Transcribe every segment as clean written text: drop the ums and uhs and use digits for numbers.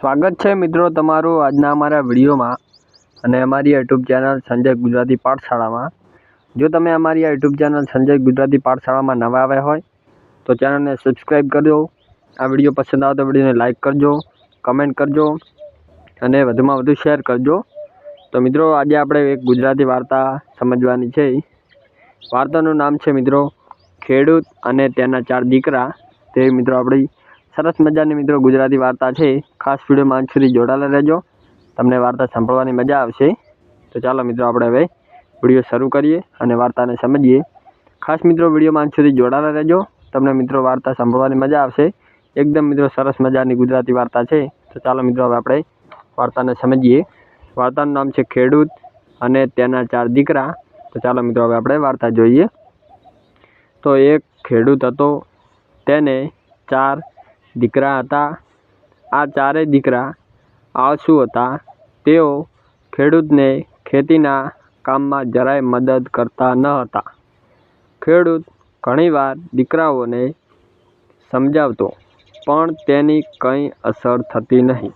સ્વાગત છે મિત્રો તમારું આજના અમારા વિડીયોમાં અને અમારી યુટ્યુબ ચેનલ સંજય ગુજરાતી પાઠશાળામાં। જો તમે અમારી યુટ્યુબ ચેનલ સંજય ગુજરાતી પાઠશાળામાં નવા આવ્યા હોય તો ચેનલને સબસ્ક્રાઈબ કરજો। આ વિડીયો પસંદ આવે તો વિડીયોને લાઈક કરજો, કમેન્ટ કરજો અને વધુમાં વધુ શેર કરજો। તો મિત્રો આજે આપણે એક ગુજરાતી વાર્તા સમજવાની છે। વાર્તાનું નામ છે મિત્રો ખેડૂત અને તેના 4 દીકરા। તે મિત્રો આપણી સરસ મજાની મિત્રો ગુજરાતી વાર્તા છે। ખાસ વિડીયોમાં અંત સુધી જોડાયેલા રહેજો, તમને વાર્તા સાંભળવાની મજા આવશે। તો ચાલો મિત્રો આપણે હવે વિડીયો શરૂ કરીએ અને વાર્તાને સમજીએ। ખાસ મિત્રો વિડીયોમાં અંત સુધી જોડાયેલા રહેજો, તમને મિત્રો વાર્તા સાંભળવાની મજા આવશે। એકદમ મિત્રો સરસ મજાની ગુજરાતી વાર્તા છે। તો ચાલો મિત્રો હવે આપણે વાર્તાને સમજીએ। વાર્તાનું નામ છે ખેડૂત અને તેના 4 દીકરા। તો ચાલો મિત્રો હવે આપણે વાર્તા જોઈએ। તો એક ખેડૂત હતો, તેને 4 દીકરા હતા। આ 4 દીકરા આળસુ હતા। તેઓ ખેડૂતને ખેતીના કામમાં જરાય મદદ કરતા ન હતા। ખેડૂત ઘણીવાર દીકરાઓને સમજાવતો, પણ તેની કંઈ અસર થતી નહીં।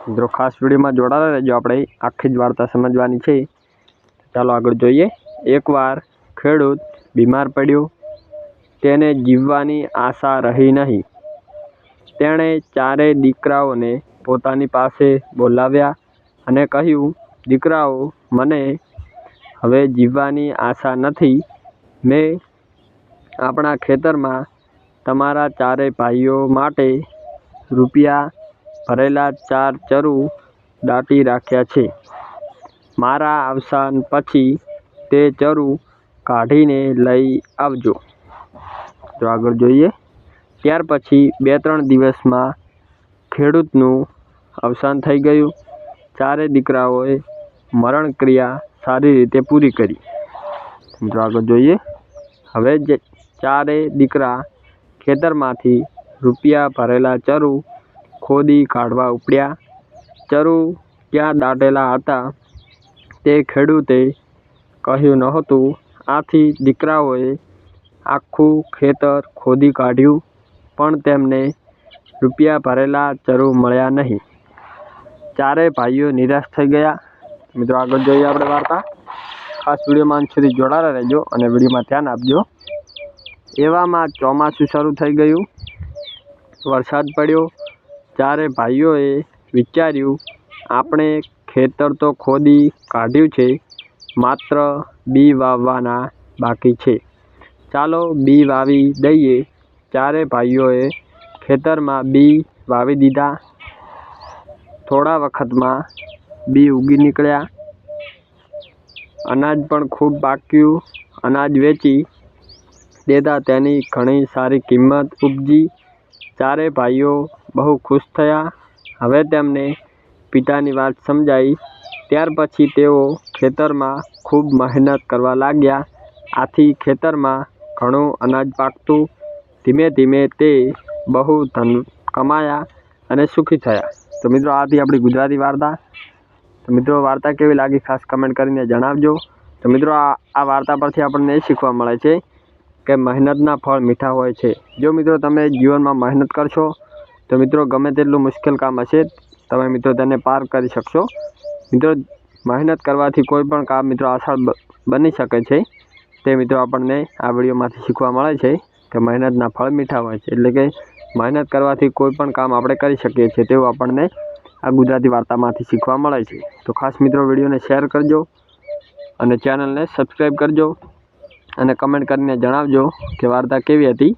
મિત્રો ખાસ વિડીયોમાં જોડાયેલા રહેજો, આપણે આખી જ વાર્તા સમજવાની છે। ચાલો આગળ જોઈએ। એકવાર ખેડૂત બીમાર પડ્યો, તેને જીવવાની આશા રહી નહીં। તેણે 4 દીકરાઓને પોતાની પાસે બોલાવ્યા અને કહ્યું, દીકરાઓ, મને હવે જીવવાની આશા નથી। મેં આપણા ખેતરમાં તમારા 4 ભાઈઓ માટે રૂપિયા ભરેલા 4 ચરુ દાટી રાખ્યા છે। મારા અવસાન પછી તે ચરુ કાઢીને લઈ આવજો। તો આગળ જોઈએ। ત્યાર પછી 2-3 દિવસમાં ખેડૂતનું અવસાન થઈ ગયું। 4 દીકરાઓએ મરણ ક્રિયા સારી રીતે પૂરી કરી। મિત્રો આગળ જોઈએ। હવે 4 દીકરા ખેતરમાંથી રૂપિયા ભરેલા ચરુ ખોદી કાઢવા ઉપડ્યા। ચરુ ક્યાં દાટેલા હતા તે ખેડૂતે કહ્યું નહોતું। આથી દીકરાઓએ આખું ખેતર ખોદી કાઢ્યું, પણ તેમને રૂપિયા ભરેલા ચરુ મળ્યા નહીં। 4 ભાઈઓ નિરાશ થઈ ગયા। મિત્રો આગળ જોઈએ આપણે વાર્તા। ખાસ વિડીયોમાં અંત સુધી જોડાયેલા રહેજો અને વિડીયોમાં ધ્યાન આપજો। એવામાં ચોમાસું શરૂ થઈ ગયું, વરસાદ પડ્યો। 4 ભાઈઓએ વિચાર્યું, આપણે ખેતર તો ખોદી કાઢ્યું છે, માત્ર બી વાવવાના બાકી છે। ચાલો બી વાવી દઈએ। 4 ભાઈઓએ ખેતરમાં બી વાવી દીધા। થોડા વખતમાં બી ઉગી નીકળ્યા। અનાજ પણ ખૂબ પાક્યું। અનાજ વેચી દેતા તેની ઘણી સારી કિંમત ઉપજી। 4 ભાઈઓ બહુ ખુશ થયા। હવે તેમને પિતાની વાત સમજાઈ। ત્યાર પછી તેઓ ખેતરમાં ખૂબ મહેનત કરવા લાગ્યા। આથી ખેતરમાં ઘણું અનાજ પાકતું। ધીમે ધીમે તે બહુ ધન કમાયા અને સુખી થયા। તો મિત્રો આથી આપણી ગુજરાતી વાર્તા। તો મિત્રો વાર્તા કેવી લાગી ખાસ કમેન્ટ કરીને જણાવજો। તો મિત્રો આ વાર્તા પરથી આપણને એ શીખવા મળે છે કે મહેનતના ફળ મીઠા હોય છે। જો મિત્રો તમે જીવનમાં મહેનત કરશો તો મિત્રો ગમે તેટલું મુશ્કેલ કામ હશે, તમે મિત્રો તેને પાર કરી શકશો। મિત્રો મહેનત કરવાથી કોઈ પણ કામ મિત્રો આસાન બની શકે છે। તે મિત્રો આપણને આ વિડીયોમાંથી શીખવા મળે છે કે મહેનતના ફળ મીઠા હોય છે, એટલે કે મહેનત કરવાથી કોઈ પણ કામ આપણે કરી શકીએ છીએ, તેવું આપણને આ ગુજરાતી વાર્તામાંથી શીખવા મળે છે। તો ખાસ મિત્રો વિડીયોને શેર કરજો અને ચેનલને સબસ્ક્રાઈબ કરજો અને કમેન્ટ કરીને જણાવજો કે વાર્તા કેવી હતી।